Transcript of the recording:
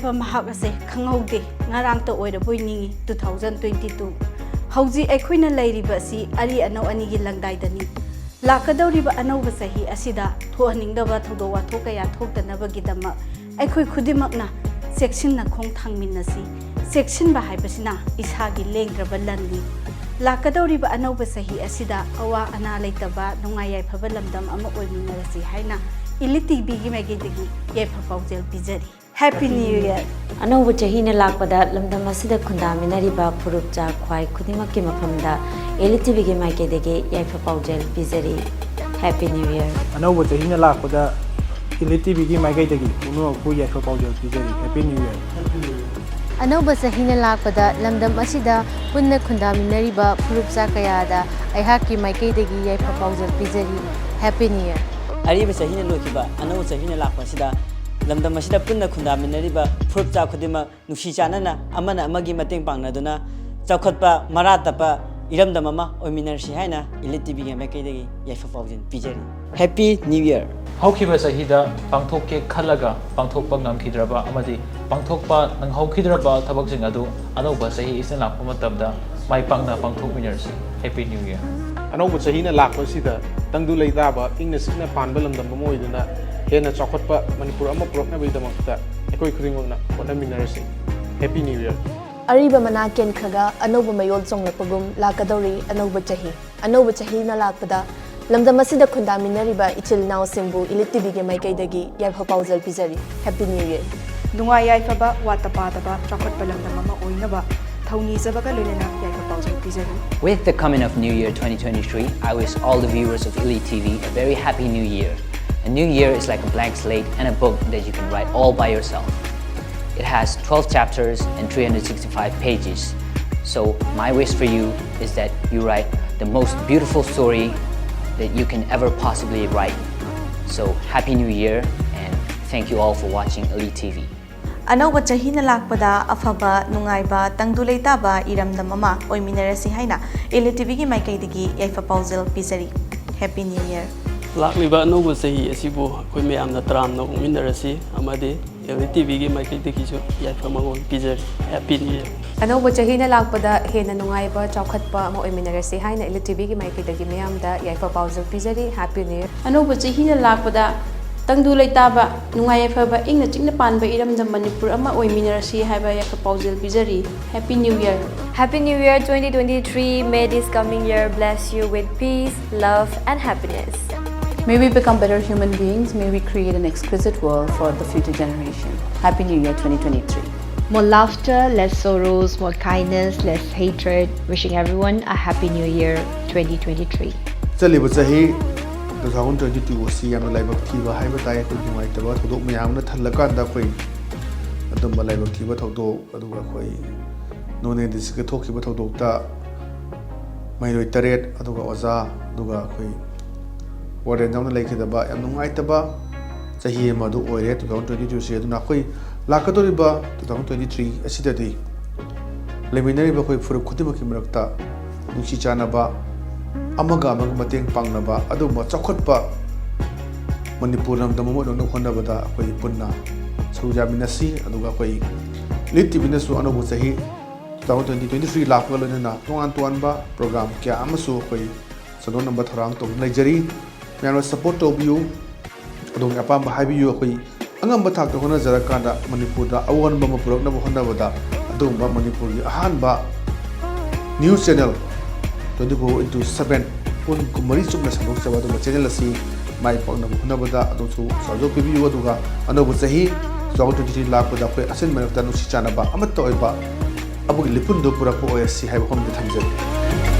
haiba mahak ase khangaude ngarang ta oiraboi ningi 2022 hauji aikhoina lairiba si ari anau ani gi langdai dani lakadawriba anauba sahi asida thohaningdaba thodo watho kaya thoktanaba gidama aikhoi khudimakna section na khong thangminnasi section ba haibasina isagi lengdraba lanni lakadawriba anauba sahi asida awa ana leitaba nungayai phaba lamdam ama oiminarasi haina ELITETV gi megidigi yaifa paujel bijari Happy New Year Anauba chahina lakpada lamdam asida khundaminariba phurupcha khwai khudimakki mafamda ELITETV gi maigedege yaifa paujel bijari Happy New Year Anauba chahina lakpada ELITETV gi maigedege uno ku yaifa paujel bijari Happy New Year Anauba chahina lakpada lamdam asida punna khundaminariba phurupcha kayada aihaki maigedege yaifa paujel bijari Happy New Year Ariba chahina lokiba anauba chahina lakpasida lamdam asida punna khundaminariba phurupcha khudima nusi chanana amana amagi mateng pangnaduna chawkhatpa maratapa iramdam ama oiminarsi haina ELITETV gi maikaidagi yaifa paujin pijari Happy New Year Haukiba sahida pangthokke khalaga pangthokpa ngamkhidraba amadi pangthokpa nang haukidraba thabaksing adu anauba sahi isan lakpa matamda mai pangna pangthokminarsi Happy New Year Anauba chahina lakpasida tangdu leidaba ingna sikna panba lamdam moiduna hena chawkhatpa Manipur ama puroknabidamakta ekoi khudingmakna hotnaminarasi Happy New Year Ariba mana ken khaga anauba mayol songlapagum lakadori anauba chahi na lakpada lamdam asida khundaminariba ichil naw singbu ELITETV ge maikaidagi yaifa paujal pizari Happy New Year nungayai phaba watapadaba chawkhatpa lamdam ama oinaba thawni jabaga loinana yaifa paujal bijari With the coming of New Year 2023, I wish all the viewers of ELITETV a very happy New Year. A new year is like a blank slate and a book that you can write all by yourself. It has 12 chapters and 365 pages. So my wish for you is that you write the most beautiful story that you can ever possibly write. So Happy New Year and thank you all for watching ELITETV. Anauba chahina lakpada afaba nungaiba tangduleitaba iramdam ama oiminarasi haina ELITETV gi maikaidagi yaifa paujal pizari Happy New Year Lakliba anauba sahi asibu khoi mayamna taramna uminarasi amadi ELITETV gi maikaidagi jo yaifa mangol pizari Happy New Year Anauba chahina lakpada hena nungaiba chawkhatpa ama oiminarasi haina ELITETV gi maikaidagi mayamda yaifa paujal pizari Happy New Year Anauba chahina lakpada tangdu leitaba nungayai phaba ingna chingna panba iramdam Manipur ama oiminarasi haiba yaifa paujel bijari Happy New Year Happy New Year 2023. May this coming year bless you with peace, love and happiness. May we become better human beings. May we create an exquisite world for the future generation. Happy New Year 2023. More laughter, less sorrows, more kindness, less hatred. Wishing everyone a Happy New Year 2023. 2022 si yamna laibak thiba haiba tai ko jumai taba thodok mayamna thalakanda koi adamba laibak thiba thodok aduga koi none disika thokiba thodok ta mairoi taret aduga oza aduga koi warden jamna laikidaba yam nungai taba chahi madu oire 2022 si aduna koi lakadoriba 2023 asidadi leminari ba koi furup khudimaki marakta nusi chanaba amaga mateng pangnaba aduma chawkhatpa Manipur lamdam mo dong khonabada koi punna sujaminasi aduga koi ELITETV nasu anobu chahi 2023 lakwa lona tuan ba program kya amasu koi sono number tharang to Nigeria myano support to you adong apam haibiyu koi angam bathak to hona jarakanda Manipur da awan ba mapurok na honabada adum ba Manipur gi ahan ba news channel 24/7 pun kumari chukna sanok sawa do channel asi mai pangna hunabada adu su sajo pibiyu aduga anobu chahi 2023 lakpada khoi asen manakta nusi chanaba amat toiba abu lipun do pura ko osi haiba khom de thamjai